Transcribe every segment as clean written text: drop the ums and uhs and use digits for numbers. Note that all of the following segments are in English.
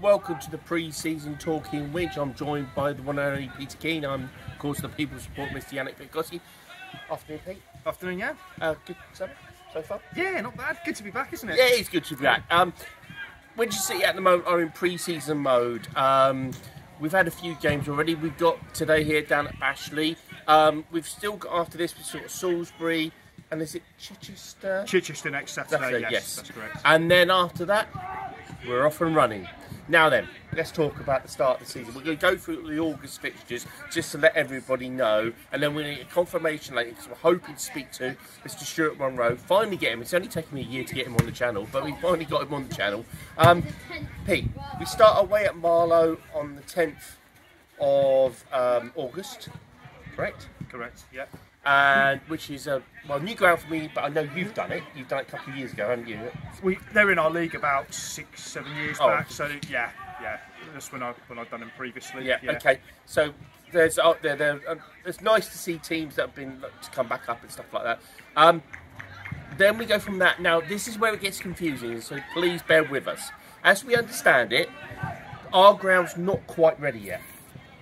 welcome to the pre-season Talking Winch. I'm joined by the one and only Peter Keane. I'm, of course, the People Support Mr. Yannick Pitgossi. Afternoon, Pete. Afternoon, yeah. Good summer so far? Yeah, not bad. Good to be back, isn't it? Yeah, it's good to be back. Winchester City at the moment are in pre-season mode. We've had a few games already. We've got today here down at Bashley. We've still got, after this, we've sort of Salisbury, and is it Chichester? Chichester next Saturday, yes, that's correct. And then after that, we're off and running. Now then, let's talk about the start of the season. We're going to go through the August fixtures just to let everybody know, and then we're going to get confirmation later because we're hoping to speak to Mr. Stuart Munro. Finally get him. It's only taken me a year to get him on the channel, but we finally got him on the channel. Pete, we start away at Marlow on the 10th of August, correct? Correct, yeah. And which is a new ground for me, but I know you've done it. You've done it a couple of years ago, haven't you? They're in our league about 6-7 years back, so yeah. That's when I've done them previously. Yeah. Okay. So there's it's nice to see teams that have been to come back up and stuff like that. Then we go from that. Now this is where it gets confusing, so please bear with us. As we understand it, our ground's not quite ready yet.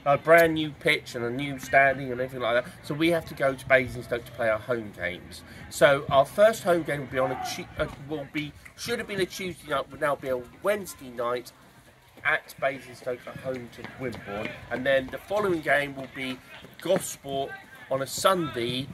A brand new pitch and a new standing and everything like that. So we have to go to Basingstoke to play our home games. So our first home game will be on should have been a Tuesday night, will now be a Wednesday night at Basingstoke at home to Wimborne. And then the following game will be Gosport on a Sunday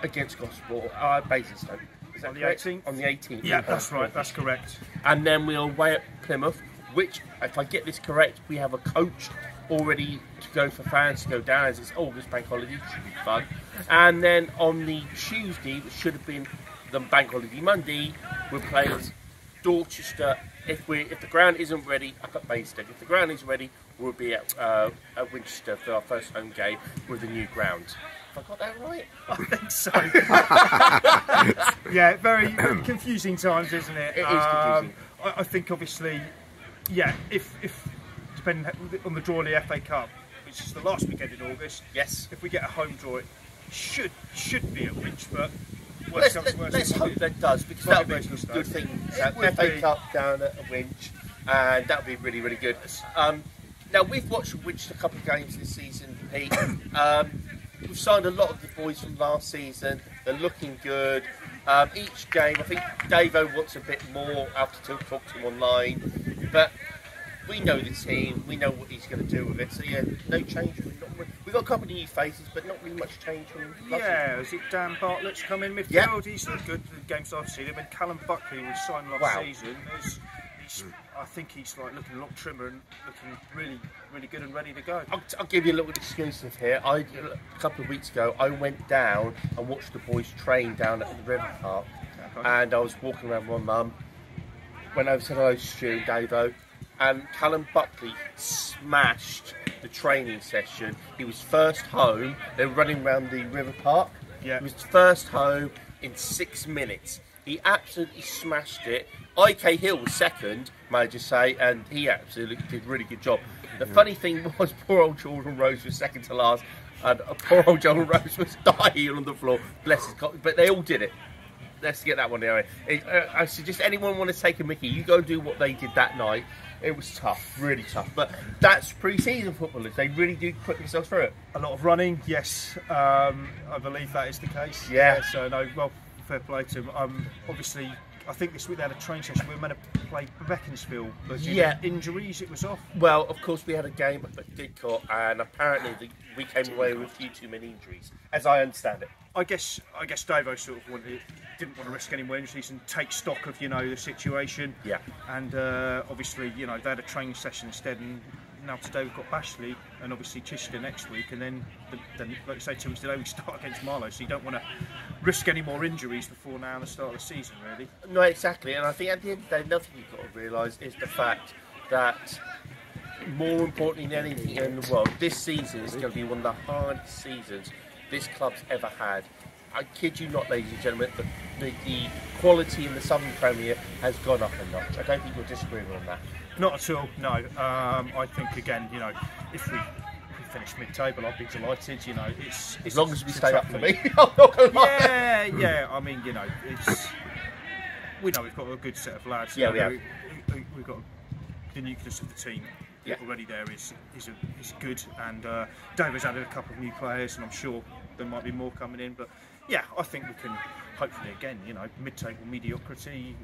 against Gosport at Basingstoke. Is that on the correct? 18th? On the 18th. Yeah, that's right, that's correct. And then we're away at Plymouth, which, if I get this correct, we have a coach already to go for fans to go down as it's August bank holiday, which should be fun. And then on the Tuesday, which should have been the bank holiday Monday, we're playing Dorchester. If the ground isn't ready, up at Basingstoke. If the ground is ready, we'll be at Winchester for our first home game with the new ground. Have I got that right? I think so. Yeah, very confusing times, isn't it? It is confusing. I think obviously, yeah, if depending on the draw of the FA Cup, which is the last weekend in August. Yes. If we get a home draw, it should be at Winch, but let's hope that does, because that would be a good thing. FA Cup down at a Winch, and that would be really, really good. Now we've watched Winch a couple of games this season, Pete. We've signed a lot of the boys from last season. They're looking good. Each game, I think Davo wants a bit more after talk to him online, but we know the team, we know what he's going to do with it, so yeah, no change. We've got a couple of new faces, but not really much change from last season. Is it Dan Bartlett's come in midfield? Yeah. He's looked good in the games I've seen him, and Callum Buckley was signed last season. I think he's like looking a lot trimmer and looking really, really good and ready to go. I'll give you a little exclusive here. A couple of weeks ago, I went down and watched the boys train down at the River Park, and I was walking around with my mum. Went over to hello to Stu and Davo, and Callum Buckley smashed the training session. He was first home. They were running around the River Park. Yeah. He was first home in 6 minutes. He absolutely smashed it. IK Hill was second, may I just say, and he absolutely did a really good job. The funny thing was, poor old Jordan Rose was second to last, and poor old Jordan Rose was dying on the floor. Bless his God. But they all did it. Let's get that one there. I suggest anyone want to take a mickey, you go do what they did that night. It was tough, really tough. But that's pre-season footballers. They really do put themselves through it. A lot of running, yes. I believe that is the case. Yeah. So, no, well, fair play to them. Obviously, I think this week they had a training session. We were meant to play Beaconsfield, but injuries, it was off. Well, of course, we had a game at Didcot, and apparently we came away with a few too many injuries, as I understand it. I guess Davo sort of didn't want to risk any more injuries and take stock of the situation. Yeah. And obviously, they had a training session instead, and now today we've got Bashley and obviously Chichester next week, and then like I say, 2 weeks today we start against Marlow, so you don't want to risk any more injuries before now and the start of the season, really. No, exactly, and I think at the end of the day, another thing you've got to realise is the fact that, more importantly than anything in the world, this season is going to be one of the hardest seasons this club's ever had. I kid you not, ladies and gentlemen, the quality in the Southern Premier has gone up a notch. I don't think you're disagreeing on that. Not at all, no. I think, again, if we finish mid-table, I'd be delighted. It's as long as we stay up for me. I'm not going to lie. Yeah. I mean, we know we've got a good set of lads. Yeah, we have. We've got the nucleus of the team Yeah. already there is good, and David's added a couple of new players, and I'm sure there might be more coming in. But yeah, I think we can hopefully again, mid-table mediocrity.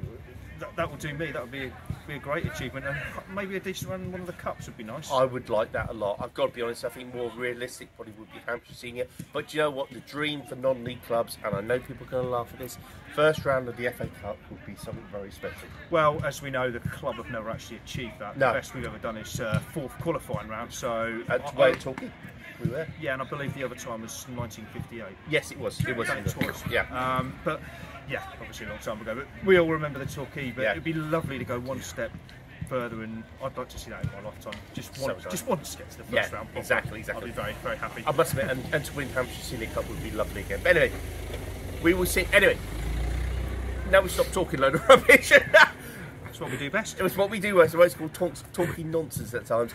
That will do me. That would be a great achievement, and maybe a decent run in one of the cups would be nice. I would like that a lot. I've got to be honest, I think more realistic probably would be Hampshire Senior. But do you know what? The dream for non-league clubs, and I know people are going to laugh at this, first round of the FA Cup would be something very special. Well, as we know, the club have never actually achieved that. No. The best we've ever done is fourth qualifying round. So At Torquay, we were. yeah, and I believe the other time was 1958. Yes, it was. It was. Yeah. But yeah, obviously a long time ago. But we all remember the Torquay. But Yeah. it'd be lovely to go one step further, and I'd like to see that in my lifetime. Just want to get to the first round. Exactly. I'd be very, very happy. I must admit, and to win Hampshire Senior Cup would be lovely again. But anyway, we will see. Anyway, now we stop talking load of rubbish. That's what we do best. It was what we do. It's called talking nonsense at times.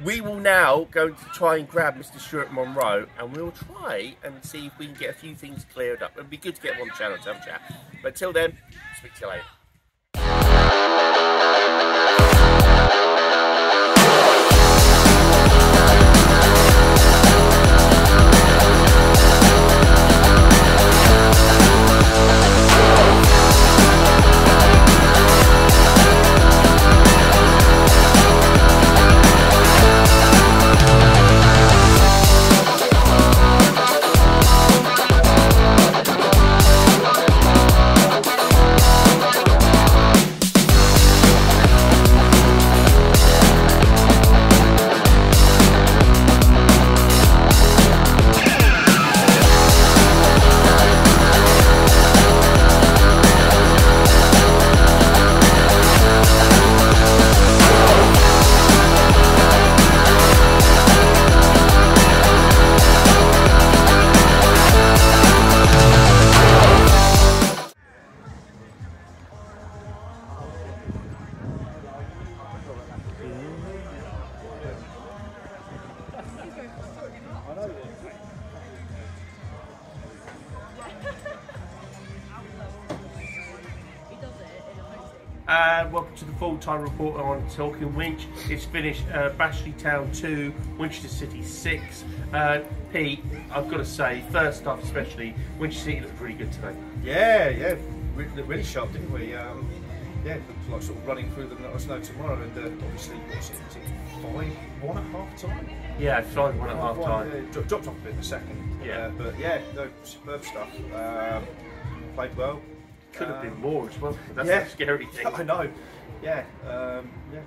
We will now go to try and grab Mr. Stuart Munro, and we'll try and see if we can get a few things cleared up. It'd be good to get him on the channel to have a chat. But till then, speak to you later. Welcome to the full-time report on Talking Winch. It's finished Bashley Town 2, Winchester City 6. Pete, I've got to say, first up especially, Winchester City looked really good today. Yeah, really sharp, didn't we? Yeah, it looked like sort of running through them. Let us know tomorrow, and obviously, what's it? 5-1 at half time. Yeah, 5-1 at half time. Yeah, dropped off a bit in the second. Yeah, but yeah, no, superb stuff. Played well. Could have been more as well. That's the scary thing. I know. Yeah,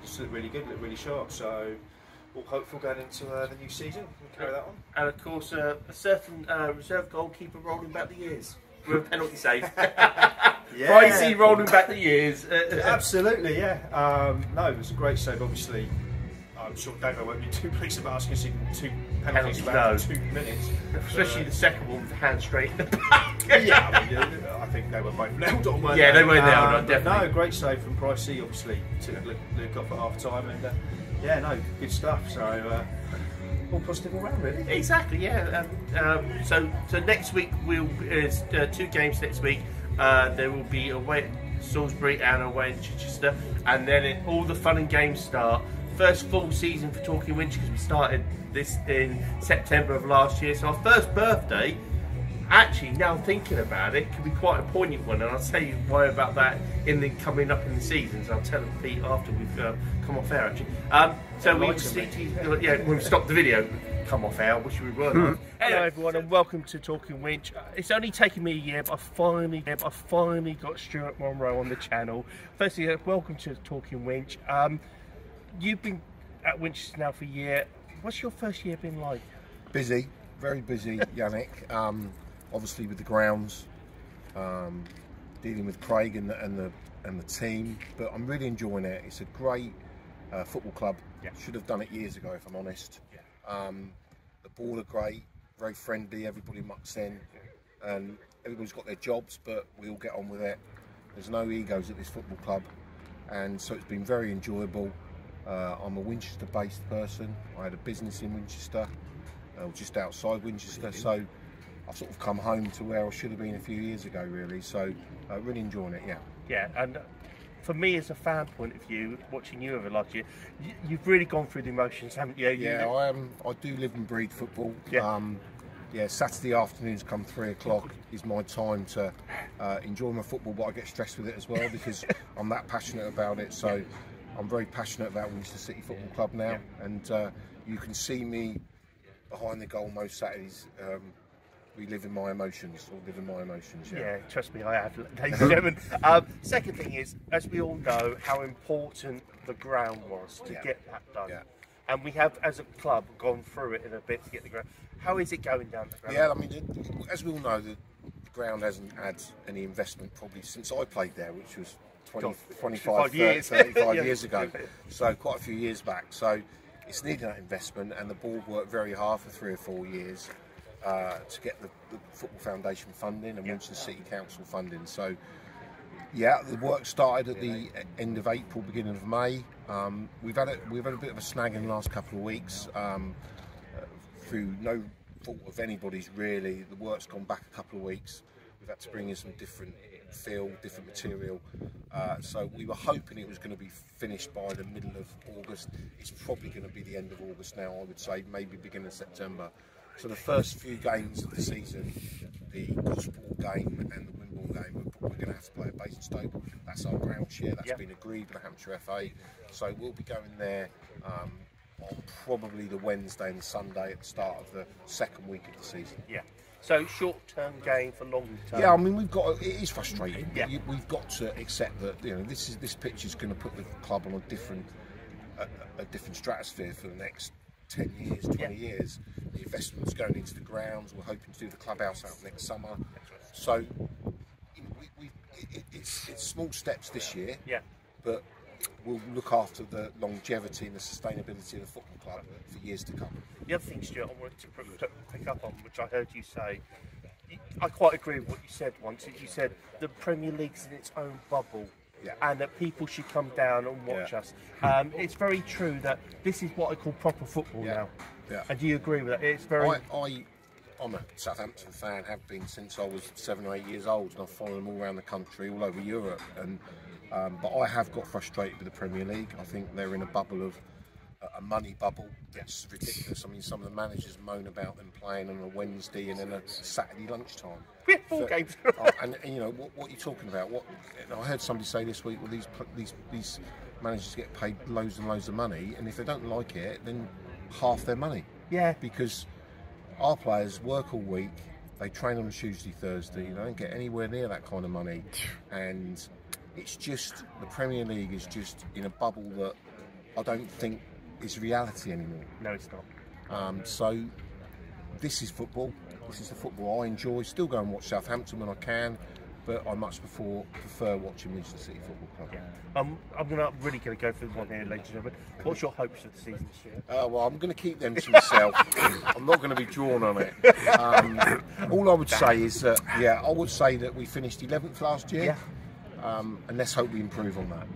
just looked really good, looked really sharp. So, all hopeful going into the new season. We'll carry that on. And of course, a certain reserve goalkeeper rolling back the years with a penalty save. Pricey rolling back the years. Absolutely, yeah. No, it was a great save. Obviously, I'm sure David won't be too pleased about us getting 2 penalties back in 2 minutes. Especially the second one with the hand straight in the back. Yeah, I think they were both nailed on, weren't they? They were nailed on, definitely. No, great save from Pricey, obviously, took Luke off at half time, and good stuff. So, all positive all round, really. Exactly, yeah. So next week, there's 2 games next week. There will be away at Salisbury and away at Chichester, and then all the fun and games start. First full season for Talking Winch, because we started this in September of last year. So our first birthday, actually, now thinking about it, could be quite a poignant one, and I'll tell you why about that coming up in the seasons. I'll tell Pete after we've come off air, actually. So we will stick to when we stop the video. Come off air, wish we were. Hello everyone, and welcome to Talking Winch. It's only taken me a year, but I finally got Stuart Munro on the channel. Firstly, welcome to Talking Winch. You've been at Winchester now for a year. What's your first year been like? Busy, very busy, Yannick. Obviously with the grounds, dealing with Craig and the team, but I'm really enjoying it. It's a great football club. Yeah. Should have done it years ago, if I'm honest. Yeah. The board are great, very friendly. Everybody mucks in, and everybody's got their jobs, but we all get on with it. There's no egos at this football club, and so it's been very enjoyable. I'm a Winchester-based person. I had a business in Winchester, just outside Winchester, so I've sort of come home to where I should have been a few years ago, really. So really enjoying it, yeah. Yeah, and for me as a fan point of view, watching you over last year, you've really gone through the emotions, haven't you? Yeah, I do live and breathe football. Yeah. Saturday afternoons come 3 o'clock is my time to enjoy my football, but I get stressed with it as well because I'm that passionate about it. So I'm very passionate about Winchester City Football Club now, and you can see me behind the goal most Saturdays. We live in my emotions, or live in my emotions. Yeah, trust me, I have, ladies and gentlemen. Second thing is, as we all know, how important the ground was to get that done. Yeah. And we have, as a club, gone through it in a bit to get the ground. How is it going down the ground? Yeah, I mean, as we all know, the ground hasn't had any investment probably since I played there, which was 25 years, 35 years ago. So quite a few years back. So it's needed that investment, and the board worked very hard for 3 or 4 years to get the Football Foundation funding and Winchester City Council funding. So yeah, the work started at the end of April, beginning of May. We've had a bit of a snag in the last couple of weeks through no fault of anybody's really. The work's gone back a couple of weeks. We've had to bring in some different fill, different material. So we were hoping it was going to be finished by the middle of August. It's probably going to be the end of August now, I would say, maybe beginning of September. So the first few games of the season, the Gosport game and the Wimborne game, we're going to have to play at Basingstoke. That's our ground share. That's been agreed with the Hampshire FA. So we'll be going there on probably the Wednesday and the Sunday at the start of the second week of the season. Yeah. So short-term game for long-term. Yeah, I mean it is frustrating. Yeah. We've got to accept that this pitch is going to put the club on a different stratosphere for the next 10 years, 20 years. The investment's going into the grounds. We're hoping to do the clubhouse out next summer. So it's small steps this year, but we'll look after the longevity and the sustainability of the football club for years to come. The other thing, Stuart, I wanted to pick up on, which I heard you say, I quite agree with what you said once. You said the Premier League's in its own bubble. Yeah. And that people should come down and watch us. It's very true that this is what I call proper football now. Yeah. And do you agree with that? It's very. I'm a Southampton fan, have been since I was 7 or 8 years old, and I've followed them all around the country, all over Europe. And but I have got frustrated with the Premier League. I think they're in a bubble of a money bubble. That's ridiculous. I mean, some of the managers moan about them playing on a Wednesday and then a Saturday lunchtime. We had 4 games. And you know what you're talking about. I heard somebody say this week, well, these managers get paid loads and loads of money, and if they don't like it, then half their money. Yeah. Because our players work all week. They train on Tuesday, Thursday. They don't get anywhere near that kind of money, and it's just the Premier League is just in a bubble that I don't think is reality anymore. No, it's not. So this is football. This is the football I enjoy. Still go and watch Southampton when I can, but I much prefer watching Winchester City Football Club. Yeah. I'm really going to go for the one here, ladies and gentlemen. What's your hopes for the season this year? Well, I'm going to keep them to myself. I'm not going to be drawn on it. All I would say is that, I would say that we finished 11th last year, and let's hope we improve on that.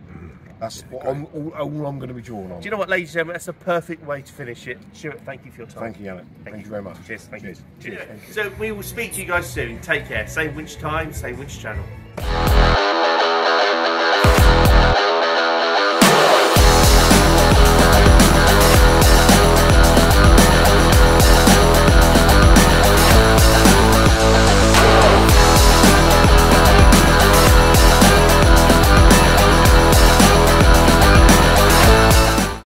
That's what all I'm going to be drawn on. Do you know what, ladies and gentlemen? That's a perfect way to finish it. Stuart, thank you for your time. Thank you, Alan. Thank you very much. Cheers. Thank you. Cheers. So we will speak to you guys soon. Take care. Same Winch time, same Winch channel.